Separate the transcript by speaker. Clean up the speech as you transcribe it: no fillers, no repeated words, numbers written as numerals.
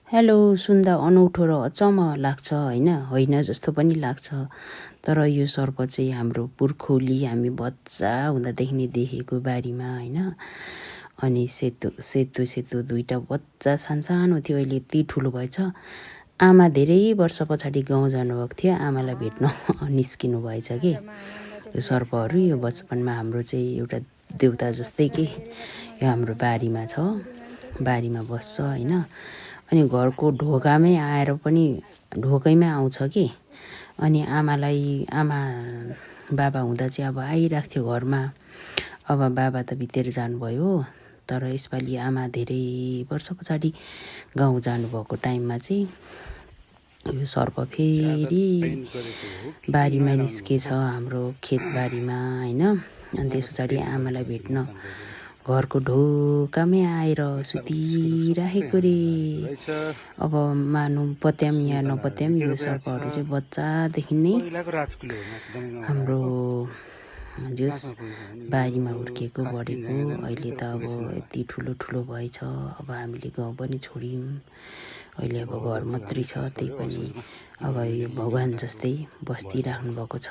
Speaker 1: Hello सुन्दा अनौठो र अचम्म लाग्छ होइन जस्तो पनि लाग्छ। तर यो सर्प चाहिँ हाम्रो पुर्खौली हामी बच्चा हुँदादेखि नै देखेको बारीमा होइन। अनि सेतो सेतो सेतो दुईवटा बच्चा सानसानो थियो, अहिले यति ठुलो भएछ। आमा धेरै वर्ष पछाडि गाउँ जानुभएको थियो, आमालाई भेट्न निस्किनु भएछ कि यो सर्पहरू। यो बचपनमा हाम्रो चाहिँ एउटा देउता जस्तै के यो हाम्रो बारीमा छ, बारीमा बस्छ होइन। अनि घरको ढोकामै आएर पनि ढोकैमा आउँछ कि। अनि आमा बाबा हुँदा चाहिँ अब आइरहेको थियो घरमा। अब बाबा त बितेर जानुभयो, तर यसपालि आमा धेरै वर्ष पछाडि गाउँ जानुभएको टाइममा चाहिँ यो सर्प फेरि बारीमा निस्केछ, हाम्रो खेतबारीमा होइन। अनि त्यस पछाडि आमालाई भेट्न घरको ढोकामै आएर सुतिराखेको रे। अब मानु पत्याम या नपत्याम यो सर्पहरू चाहिँ बच्चादेखि नै हाम्रो जस बारीमा हुर्किएको बढेको। अहिले त अब यति ठुलो ठुलो भएछ, अब हामीले गाउँ पनि छोड्यौँ। अहिले अब घर मात्रै छ, त्यही पनि अब यो भगवान् जस्तै बस्दिराख्नु भएको छ।